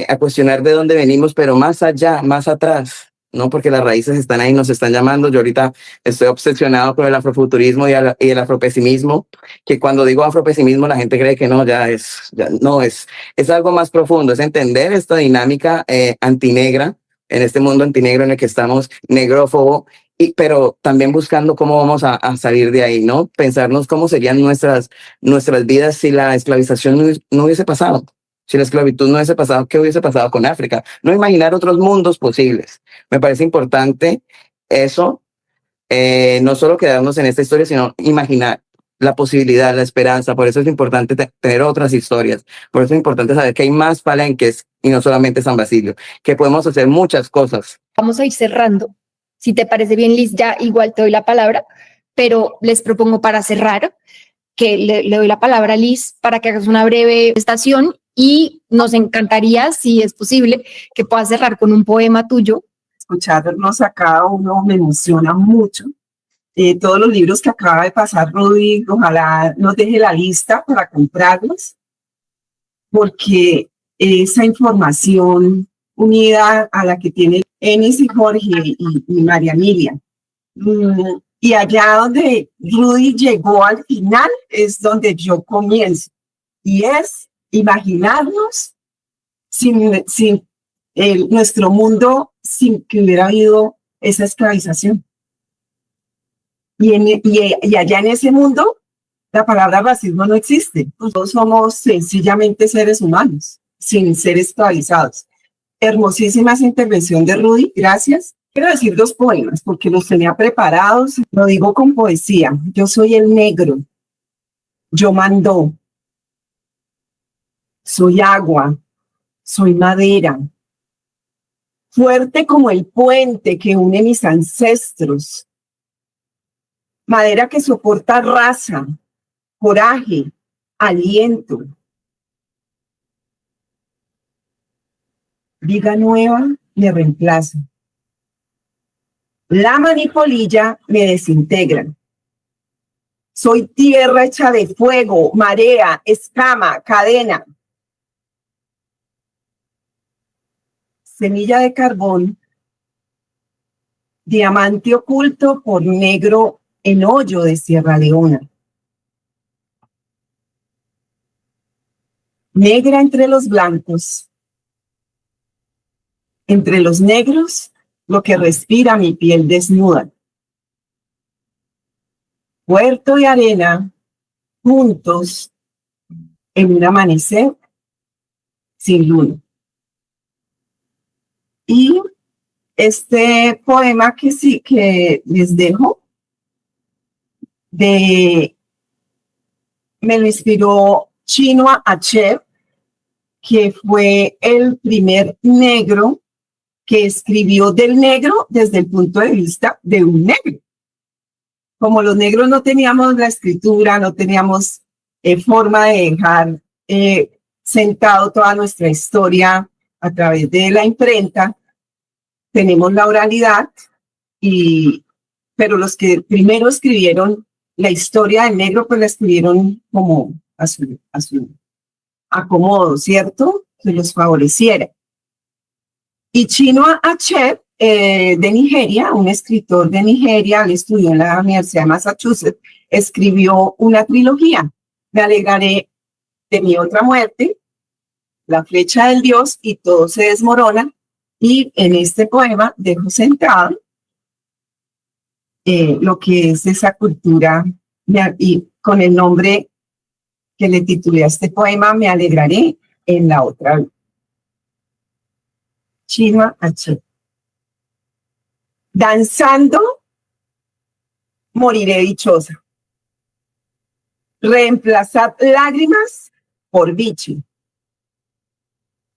a cuestionar de dónde venimos, pero más allá, más atrás, ¿no? Porque las raíces están ahí, nos están llamando. Yo ahorita estoy obsesionado con el afrofuturismo y el afropesimismo, que cuando digo afropesimismo la gente cree que no, no, es algo más profundo, es entender esta dinámica antinegra, en este mundo antinegro en el que estamos, negrófobo, pero también buscando cómo vamos a salir de ahí, ¿no? Pensarnos cómo serían nuestras vidas si la esclavización no hubiese pasado, si la esclavitud no hubiese pasado, ¿qué hubiese pasado con África? No imaginar otros mundos posibles. Me parece importante eso, no solo quedarnos en esta historia, sino imaginar la posibilidad, la esperanza. Por eso es importante tener otras historias. Por eso es importante saber que hay más palenques y no solamente San Basilio, que podemos hacer muchas cosas. Vamos a ir cerrando. Si te parece bien, Liz, ya igual te doy la palabra, pero les propongo para cerrar que le doy la palabra a Liz para que hagas una breve presentación y nos encantaría, si es posible, que puedas cerrar con un poema tuyo. Escucharnos a cada uno me emociona mucho. Todos los libros que acaba de pasar Rudy, ojalá nos deje la lista para comprarlos, porque esa información unida a la que tiene Enis y Jorge y María Emilia, y allá donde Rudy llegó al final es donde yo comienzo, y es imaginarnos sin nuestro mundo sin que hubiera habido esa esclavización. Y allá en ese mundo, la palabra racismo no existe. Todos somos sencillamente seres humanos, sin ser esclavizados. Hermosísima esa intervención de Rudy, gracias. Quiero decir 2 poemas, porque los tenía preparados. Lo digo con poesía. Yo soy el negro. Yo mando. Soy agua. Soy madera. Fuerte como el puente que une mis ancestros. Madera que soporta raza, coraje, aliento. Vida nueva me reemplaza. La manipolilla me desintegran. Soy tierra hecha de fuego, marea, escama, cadena. Semilla de carbón, diamante oculto por negro en hoyo de Sierra Leona. Negra entre los blancos, entre los negros, lo que respira mi piel desnuda. Puerto y arena, juntos, en un amanecer sin luna. Y este poema que les dejo, me lo inspiró Chinua Achebe, que fue el primer negro que escribió del negro desde el punto de vista de un negro. Como los negros no teníamos la escritura, no teníamos forma de dejar sentado toda nuestra historia a través de la imprenta, tenemos la oralidad, pero los que primero escribieron la historia del negro, pues la escribieron como a su acomodo, ¿cierto? Que los favoreciera. Y Chinua Achebe, de Nigeria, un escritor de Nigeria, él estudió en la Universidad de Massachusetts, escribió una trilogía. Me alegraré de mi otra muerte, La flecha del Dios y todo se desmorona. Y en este poema dejo centrado lo que es esa cultura, y con el nombre que le titulé a este poema, Me alegraré en la otra vida. Chinua Achebe. Danzando, moriré dichosa. Reemplazad lágrimas por bichi.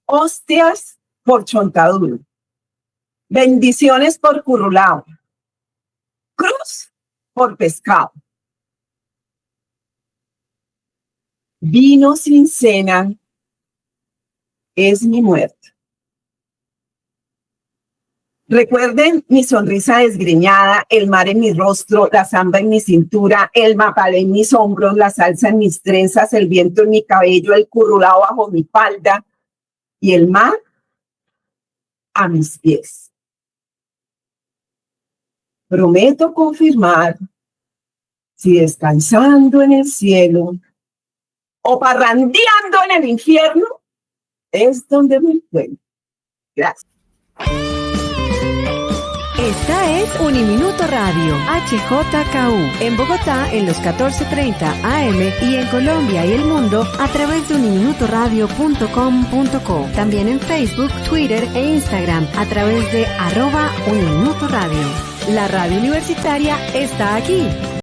Hostias por chontaduro. Bendiciones por currulao. Cruz por pescado. Vino sin cena es mi muerte. Recuerden mi sonrisa desgreñada, el mar en mi rostro, la samba en mi cintura, el mapalé en mis hombros, la salsa en mis trenzas, el viento en mi cabello, el currulao bajo mi falda y el mar a mis pies. Prometo confirmar si descansando en el cielo o parrandeando en el infierno es donde me encuentro. Gracias. Esta es Uniminuto Radio, HJKU, en Bogotá en los 14:30 AM y en Colombia y el mundo a través de uniminutoradio.com.co. También en Facebook, Twitter e Instagram a través de @Uniminuto Radio. La radio universitaria está aquí.